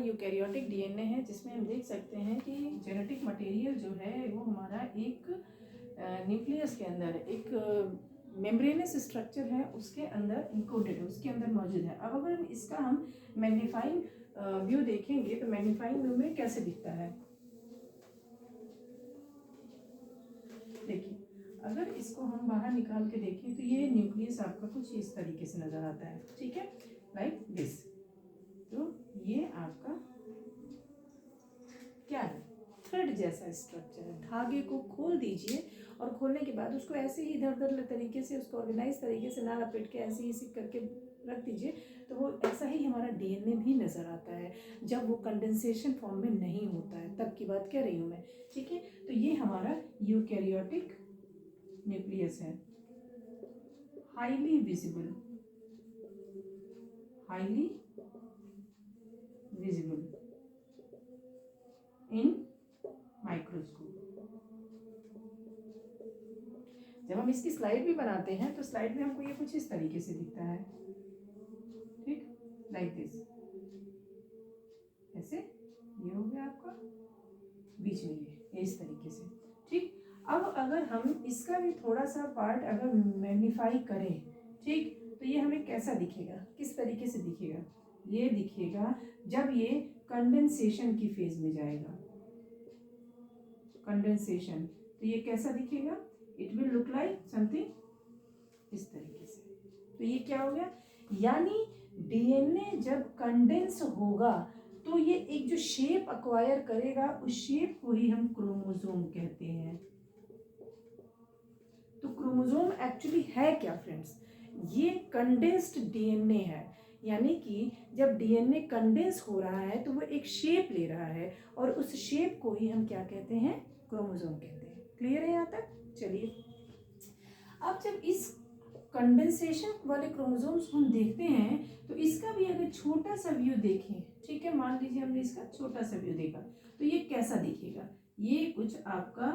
Eukaryotic DNA है, जिसमें हम देख सकते हैं कि जेनेटिक मटेरियल जो है वो हमारा एक न्यूक्लियस के अंदर एक मेम्ब्रेनस स्ट्रक्चर है, उसके अंदर इंकोडेड है, उसके अंदर मौजूद है। अब अगर इसका हम मैग्नीफाइंग व्यू देखेंगे तो मैग्नीफाइंग व्यू में कैसे दिखता है, देखिए अगर इसको हम बाहर निकाल के देखें तो ये न्यूक्लियस आपका कुछ इस तरीके से नजर आता है, ठीक है, लाइक दिस। तो ये आपका क्या है, थ्रेड जैसा स्ट्रक्चर है। धागे को खोल दीजिए और खोलने के बाद उसको ऐसे ही इधर उधर तरीके से, उसको ऑर्गेनाइज तरीके से ना लपेट के ऐसे ही सिक करके रख दीजिए, तो वो ऐसा ही हमारा डीएनए भी नज़र आता है जब वो कंडेंसेशन फॉर्म में नहीं होता है, तब की बात कह रही हूँ मैं, ठीक है। तो ये हमारा यूकैरियोटिक न्यूक्लियस है, हाईली विजिबल इन माइक्रोस्कोप। जब हम इसकी स्लाइड भी बनाते हैं तो स्लाइड में हमको ये कुछ इस तरीके से दिखता है, ठीक, लाइक दिस, ऐसे ये हो गया आपका बीच में ये इस तरीके से, ठीक। अब अगर हम इसका भी थोड़ा सा पार्ट अगर मैग्नीफाई करें, ठीक, तो ये हमें कैसा दिखेगा, किस तरीके से दिखेगा, ये दिखेगा जब ये कंडेंसेशन की फेज में जाएगा, कंडेंसेशन, तो ये कैसा दिखेगा, it will look like something इस तरीके से। तो ये क्या हो गया, यानी डीएनए जब कंडेंस होगा तो ये एक जो शेप अक्वायर करेगा, उस शेप को ही हम क्रोमोसोम कहते हैं। तो क्रोमोसोम एक्चुअली है क्या फ्रेंड्स, ये कंडेंस्ड डीएनए है, यानी कि जब डीएनए कंडेंस हो रहा है तो वो एक शेप ले रहा है और उस शेप को ही हम क्या कहते हैं, क्रोमोसोम कहते हैं। क्लियर है यहाँ तक? चलिए अब जब इस कंडेंसेशन वाले क्रोमोसोम्स हम देखते हैं तो इसका भी अगर छोटा सा व्यू देखें, ठीक है, मान लीजिए हमने इसका छोटा सा व्यू देखा, तो ये कैसा दिखेगा, ये कुछ आपका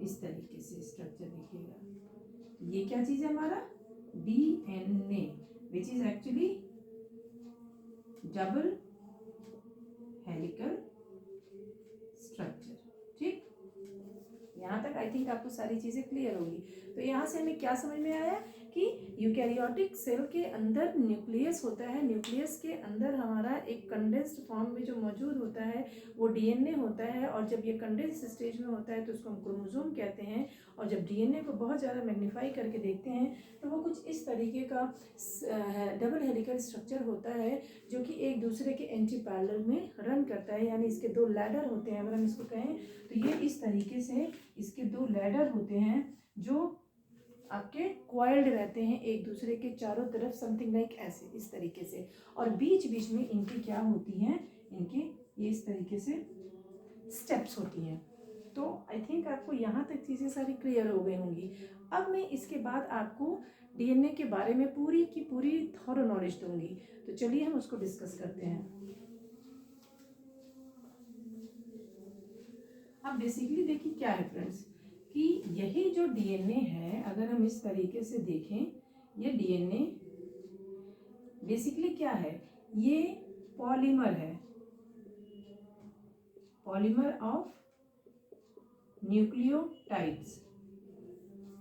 इस तरीके से स्ट्रक्चर दिखेगा। ये क्या चीज है हमारा DNA, which is actually double helical structure, ठीक। यहाँ तक आई थिंक आपको सारी चीजें क्लियर होगी। तो यहाँ से हमें क्या समझ में आया कि यूकैरियोटिक सेल के अंदर न्यूक्लियस होता है, न्यूक्लियस के अंदर हमारा एक कंडेंस्ड फॉर्म में जो मौजूद होता है वो डीएनए होता है, और जब ये कंडेंस स्टेज में होता है तो उसको हम क्रोमोसोम कहते हैं, और जब डीएनए को बहुत ज़्यादा मैग्नीफाई करके देखते हैं तो वो कुछ इस तरीके का डबल हेलिकल स्ट्रक्चर होता है जो कि एक दूसरे के एंटी पैरेलल में रन करता है, यानी इसके दो लैडर होते हैं, अगर हम इसको कहें तो ये इस तरीके से इसके दो लैडर होते हैं जो आपके क्वाइल्ड रहते हैं एक दूसरे के चारों तरफ, समथिंग लाइक ऐसे इस तरीके से, और बीच बीच में इनकी क्या होती हैं, इनके ये इस तरीके से स्टेप्स होती हैं। तो आई थिंक आपको यहाँ तक चीज़ें सारी क्लियर हो गई होंगी। अब मैं इसके बाद आपको डीएनए के बारे में पूरी की पूरी थॉरो नॉलेज दूंगी, तो चलिए हम उसको डिस्कस करते हैं। अब बेसिकली देखिए क्या है फ्रेंड्स कि यही जो डीएनए है, अगर हम इस तरीके से देखें, ये डीएनए बेसिकली क्या है, ये पॉलीमर है, पॉलीमर ऑफ न्यूक्लियोटाइड्स,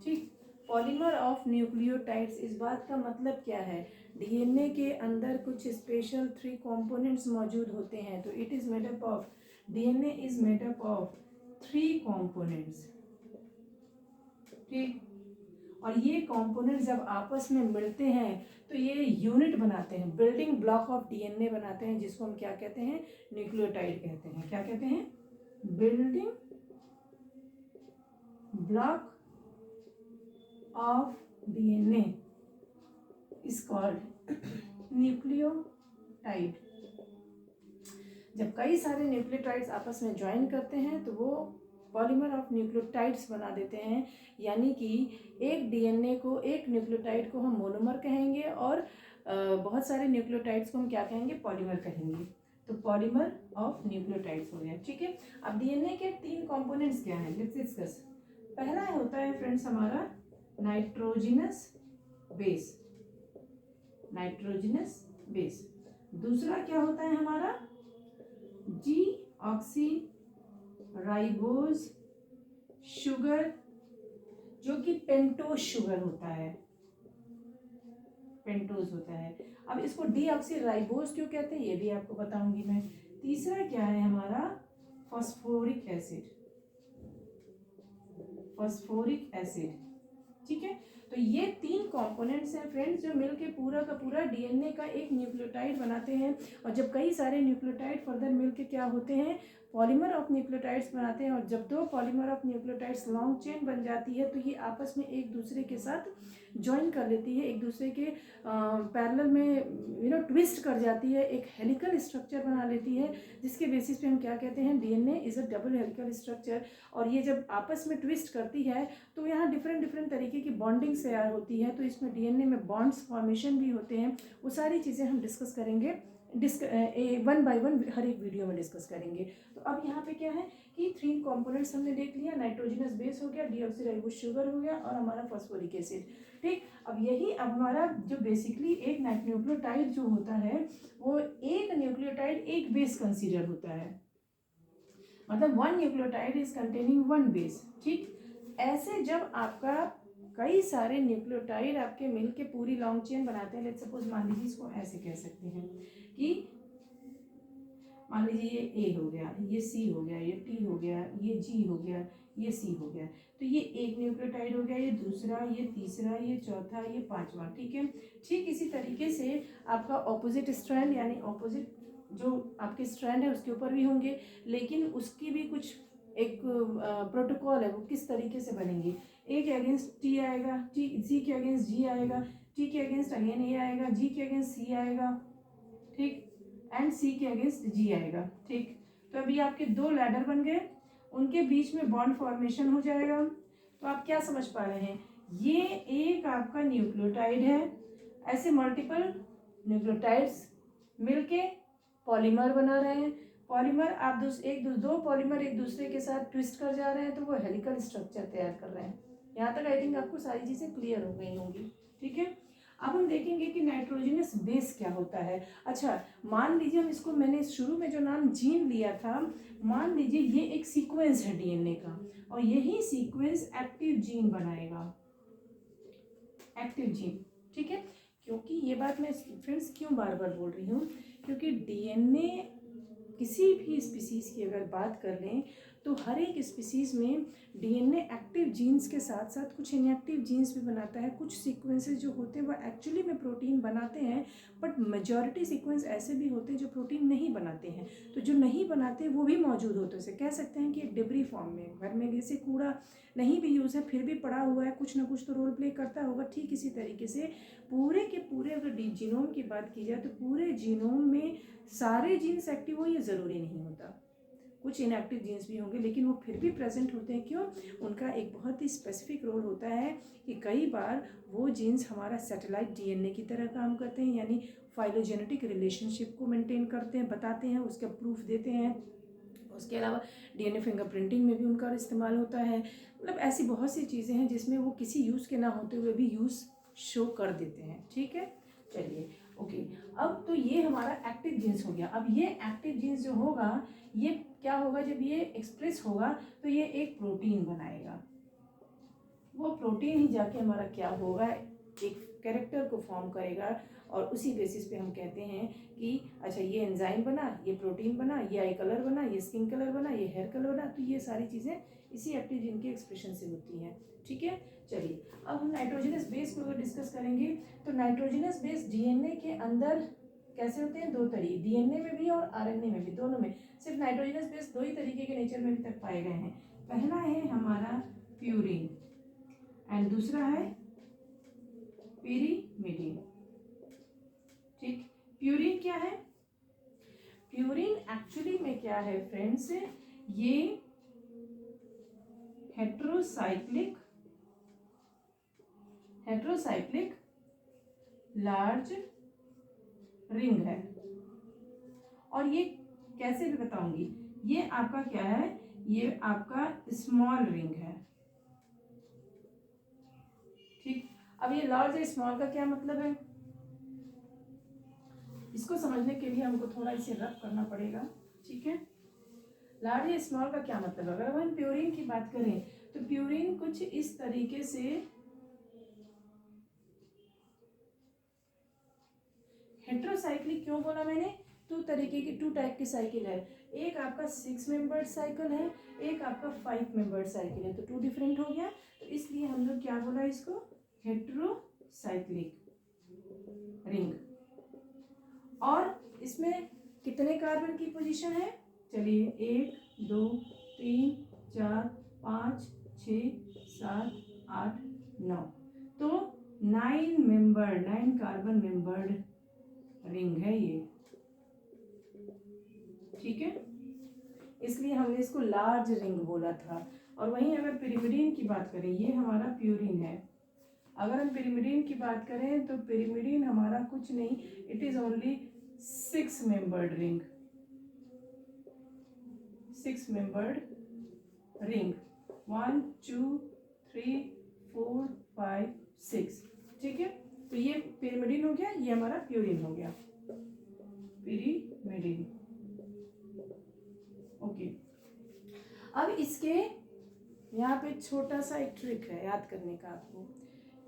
ठीक, पॉलीमर ऑफ न्यूक्लियोटाइड्स। इस बात का मतलब क्या है, डीएनए के अंदर कुछ स्पेशल 3 कंपोनेंट्स मौजूद होते हैं, तो it is made up of, DNA is made up of 3 components, ठीक, और ये कंपोनेंट जब आपस में मिलते हैं तो ये यूनिट बनाते हैं, बिल्डिंग ब्लॉक ऑफ डीएनए बनाते हैं, जिसको हम क्या कहते हैं, न्यूक्लियोटाइड कहते हैं। क्या कहते हैं, building block of DNA is called nucleotide. जब कई सारे न्यूक्लियोटाइड्स आपस में ज्वाइन करते हैं तो वो पॉलीमर ऑफ न्यूक्लियोटाइड्स बना देते हैं, यानी कि एक डीएनए को, एक न्यूक्लियोटाइड को हम मोनोमर कहेंगे और बहुत सारे न्यूक्लियोटाइड्स को हम क्या कहेंगे, पॉलीमर कहेंगे। तो पॉलीमर ऑफ न्यूक्लियोटाइड्स हो गया, ठीक है। अब डीएनए के 3 कंपोनेंट्स क्या हैं, लेट्स डिस्कस। पहला होता है फ्रेंड्स हमारा नाइट्रोजनस बेस, नाइट्रोजनस बेस। दूसरा क्या होता है हमारा डी ऑक्सी राइबोज शुगर, जो कि पेंटोज शुगर होता है, पेंटोज होता है। अब इसको डी ऑक्सी राइबोज क्यों कहते हैं ये भी आपको बताऊंगी मैं। तीसरा क्या है हमारा फॉस्फोरिक एसिड, फॉस्फोरिक एसिड, ठीक है। तो ये 3 कंपोनेंट्स हैं फ्रेंड्स जो मिलके पूरा का पूरा डीएनए का एक न्यूक्लियोटाइड बनाते हैं। और जब कई सारे न्यूक्लियोटाइड फर्दर मिलके क्या होते हैं, पॉलीमर ऑफ न्यूक्लियोटाइड्स बनाते हैं। और जब 2 polymer of nucleotides long chain बन जाती है तो ये आपस में एक दूसरे के साथ ज्वाइन कर लेती है, एक दूसरे के पैरेलल में ट्विस्ट कर जाती है, एक हेलिकल स्ट्रक्चर बना लेती है, जिसके बेसिस पे हम क्या कहते हैं, DNA is a double helical structure. और ये जब आपस में ट्विस्ट करती है तो यहाँ डिफरेंट डिफरेंट तरीके की बॉन्डिंग्स तैयार होती है। तो इसमें डीएनए में बॉन्ड्स फॉर्मेशन भी होते हैं। वो सारी चीज़ें हम डिस्कस करेंगे, वन बाय वन हर एक वीडियो में डिस्कस करेंगे। तो अब यहाँ पे क्या है कि 3 कंपोनेंट्स हमने देख लिया, नाइट्रोजनस बेस हो गया, डीऑक्सीराइबोज शुगर हो गया, और हमारा फॉस्फोरिक एसिड। ठीक, अब यही अब हमारा जो बेसिकली एक न्यूक्लियोटाइड जो होता है वो एक न्यूक्लियोटाइड एक बेस कंसीडर होता है, मतलब 1 न्यूक्लियोटाइड इज कंटेनिंग 1 बेस। ठीक, ऐसे जब आपका कई सारे न्यूक्लियोटाइड आपके मिलके पूरी लॉन्ग चेन बनाते हैं, लेट्स सपोज मान लीजिए इसको ऐसे कह सकते हैं कि मान लीजिए ये ए हो गया, ये सी हो गया, ये टी हो गया, ये जी हो गया, ये सी हो गया। तो ये एक न्यूक्लियोटाइड हो गया, ये दूसरा, ये तीसरा, ये चौथा, ये पांचवा। ठीक है, ठीक इसी तरीके से आपका ऑपोजिट स्ट्रैंड यानी ऑपोजिट जो आपके स्ट्रैंड है उसके ऊपर भी होंगे, लेकिन उसकी भी कुछ एक प्रोटोकॉल है, वो किस तरीके से बनेंगे। ए के अगेंस्ट टी आएगा, टी सी के अगेंस्ट जी आएगा, टी के अगेंस्ट अगेन ए आएगा, जी के अगेंस्ट सी आएगा, ठीक, एंड सी के अगेंस्ट जी आएगा। ठीक, तो अभी आपके 2 लैडर बन गए, उनके बीच में बॉन्ड फॉर्मेशन हो जाएगा। तो आप क्या समझ पा रहे हैं, ये एक आपका न्यूक्लियोटाइड है, ऐसे मल्टीपल न्यूक्लियोटाइड्स मिलके पॉलीमर बना रहे हैं। पॉलीमर आप दो पॉलीमर एक दूसरे के साथ ट्विस्ट कर जा रहे हैं तो वो हेलिकल स्ट्रक्चर तैयार कर रहे हैं। यहाँ तक आई थिंक आपको सारी चीज़ें क्लियर हो गई होंगी। ठीक है, अब हम देखेंगे कि नाइट्रोजनस बेस क्या होता है। अच्छा, मान लीजिए हम इसको, मैंने शुरू में जो नाम जीन लिया था, मान लीजिए ये एक सीक्वेंस है डीएनए का, और यही सीक्वेंस एक्टिव जीन बनाएगा, एक्टिव जीन। ठीक है, क्योंकि ये बात मैं फ्रेंड्स क्यों बार बार बोल रही हूँ, क्योंकि डीएनए किसी भी स्पीसीज की अगर बात कर लें तो हर एक स्पीसीज में डीएनए एक्टिव जीन्स के साथ साथ कुछ इनएक्टिव जीन्स भी बनाता है। कुछ सीक्वेंसेस जो होते हैं वो एक्चुअली में प्रोटीन बनाते हैं, बट मेजॉरिटी सीक्वेंस ऐसे भी होते हैं जो प्रोटीन नहीं बनाते हैं। तो जो नहीं बनाते वो भी मौजूद होते हैं, उसे कह सकते हैं कि एक डिब्री फॉर्म में, घर में जैसे कूड़ा नहीं भी यूज़ है फिर भी पड़ा हुआ है, कुछ ना कुछ तो रोल प्ले करता होगा। ठीक इसी तरीके से पूरे के पूरे अगर जीनोम की बात की जाए तो पूरे जीनोम में सारे जीन्स एक्टिव हो ये ज़रूरी नहीं होता, कुछ इनएक्टिव जीन्स भी होंगे, लेकिन वो फिर भी प्रेजेंट होते हैं। क्यों? उनका एक बहुत ही स्पेसिफिक रोल होता है कि कई बार वो जीन्स हमारा सैटेलाइट डीएनए की तरह काम करते हैं, यानी फाइलोजेनेटिक रिलेशनशिप को मेंटेन करते हैं, बताते हैं, उसका प्रूफ देते हैं। उसके अलावा डीएनए फिंगरप्रिंटिंग में भी उनका इस्तेमाल होता है। मतलब ऐसी बहुत सी चीज़ें हैं जिसमें वो किसी यूज़ के ना होते हुए भी यूज़ शो कर देते हैं। ठीक है, चलिए ओके। अब तो ये हमारा एक्टिव जीन्स हो गया। अब ये एक्टिव जीन्स जो होगा ये क्या होगा, जब ये एक्सप्रेस होगा तो ये एक प्रोटीन बनाएगा। वो प्रोटीन ही जाके हमारा क्या होगा, एक कैरेक्टर को फॉर्म करेगा, और उसी बेसिस पे हम कहते हैं कि अच्छा ये एंजाइम बना, ये प्रोटीन बना, ये आई कलर बना, ये स्किन कलर बना, ये हेयर कलर बना। तो ये सारी चीज़ें इसी एक्टिव जीन के एक्सप्रेशन से होती हैं। ठीक है, चलिए अब हम नाइट्रोजनस बेस को अगर डिस्कस करेंगे तो नाइट्रोजनस बेस डीएनए के अंदर कैसे होते हैं, 2 तरीके, डीएनए में भी और आरएनए में भी, दोनों में। सिर्फ नाइट्रोजनस बेस 2 ही तरीके के नेचर में अभी तक पाए गए हैं। पहला है हमारा प्यूरिन एंड दूसरा है pyrimidine। ठीक, प्यूरिन क्या है, प्यूरिन एक्चुअली में क्या है फ्रेंड्स, ये हेट्रोसाइक्लिक लार्ज रिंग है। और ये कैसे भी बताऊंगी, ये आपका क्या है, ये आपका स्मॉल रिंग है। ठीक, अब ये लार्ज या स्मॉल का क्या मतलब है, इसको समझने के लिए हमको थोड़ा इसे रब करना पड़ेगा, ठीक है। लार्ज या स्मॉल का क्या मतलब है? अगर हम प्यूरिन की बात करें तो प्यूरिन कुछ इस तरीके से हेट्रोसाइक्लिक क्यों बोला मैंने? टू टाइप की साइकिल है। एक आपका 6 मेंबर्ड साइकिल है, एक आपका 5 मेंबर्ड साइकिल है, तो 2 डिफरेंट हो गया। तो इसलिए हम लोग क्या बोला इसको? Heterocyclic ring. और इसमें कितने कार्बन की पोजीशन है? चलिए 1 2 3 4 5 6 7 8 9, तो 9 कार्बन मेंबर्ड रिंग है ये, ठीक है। इसलिए हमने इसको लार्ज रिंग बोला था। और वहीं अगर पिरिमिडीन की बात करें, ये हमारा प्यूरिन है। अगर हम पिरिमिडीन की बात करें तो पिरिमिडीन हमारा कुछ नहीं, it is only 6 membered ring, 6 membered ring, 1 2 3 4 5 6, ठीक है। तो ये पिरिमिडीन हो गया, ये हमारा प्यूरिन हो गया, पिरिमिडीन। ओके, अब इसके यहाँ पे छोटा सा एक ट्रिक है याद करने का आपको,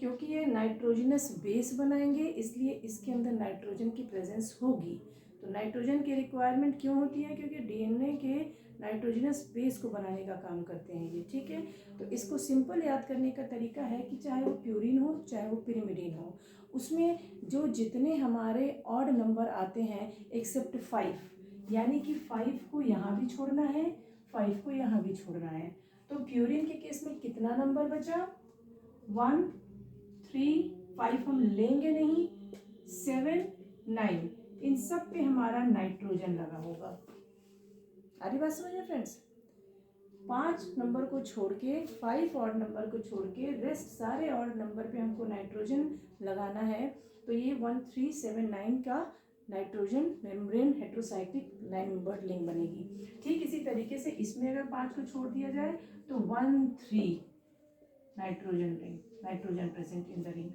क्योंकि ये नाइट्रोजनस बेस बनाएंगे इसलिए इसके अंदर नाइट्रोजन की प्रेजेंस होगी। तो नाइट्रोजन की रिक्वायरमेंट क्यों होती है? क्योंकि डीएनए के नाइट्रोजनस बेस को बनाने का काम करते हैं ये, ठीक है। तो इसको सिंपल याद करने का तरीका है कि चाहे वो प्यूरिन हो चाहे वो पिरिमिडीन हो, उसमें जो जितने हमारे ऑड नंबर आते हैं एक्सेप्ट 5, यानी कि 5 को यहाँ भी छोड़ना है, 5 को यहाँ भी छोड़ना है। तो प्यूरिन के केस में कितना नंबर बचा? 1 3 5 हम लेंगे नहीं, 7 9, इन सब पे हमारा नाइट्रोजन लगा होगा। आ रही बात समझ में फ्रेंड्स? 5 नंबर को छोड़ के, 5 ऑड नंबर को छोड़ के रेस्ट सारे ऑड नंबर पे हमको नाइट्रोजन लगाना है। तो ये 1 3 7 9 का nitrogen membrane heterocyclic 9 membered ring बनेगी। ठीक इसी तरीके से इसमें अगर 5 को छोड़ दिया जाए तो 1 3 nitrogen ring, nitrogen present in the ring,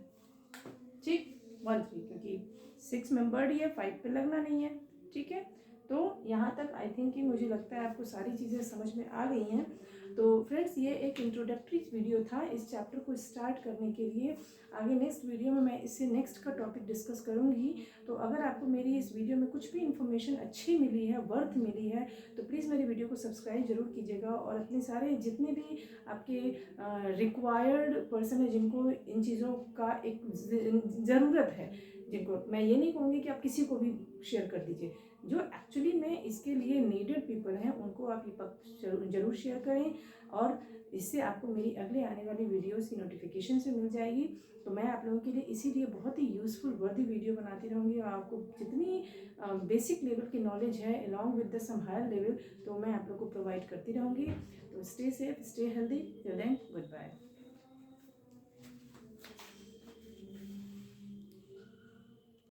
ठीक 1 3, क्योंकि 6 मेंबर्ड ही है, 5 पे लगना नहीं है, ठीक है। तो यहाँ तक आई थिंक कि मुझे लगता है आपको सारी चीज़ें समझ में आ गई हैं। तो फ्रेंड्स ये एक इंट्रोडक्टरी वीडियो था इस चैप्टर को स्टार्ट करने के लिए। आगे नेक्स्ट वीडियो में मैं इससे नेक्स्ट का टॉपिक डिस्कस करूँगी। तो अगर आपको मेरी इस वीडियो में कुछ भी इन्फॉर्मेशन अच्छी मिली है, वर्थ मिली है, तो प्लीज़ मेरी वीडियो को सब्सक्राइब जरूर कीजिएगा। और अपने सारे जितने भी आपके रिक्वायर्ड पर्सन है जिनको इन चीज़ों का एक ज़रूरत है, जिनको मैं ये नहीं कहूँगी कि आप किसी को भी शेयर कर दीजिए, जो एक्चुअली में इसके लिए नीडेड पीपल हैं उनको आप ये जरूर शेयर करें। और इससे आपको मेरी अगले आने वाली वीडियोस की नोटिफिकेशन से मिल जाएगी। तो मैं आप लोगों के लिए इसीलिए बहुत ही यूज़फुल वर्दी वीडियो बनाती रहूँगी, और आपको जितनी बेसिक लेवल की नॉलेज है along with the some higher level, तो मैं आप लोगों को प्रोवाइड करती रहूँगी। तो stay safe, stay healthy, till then good bye.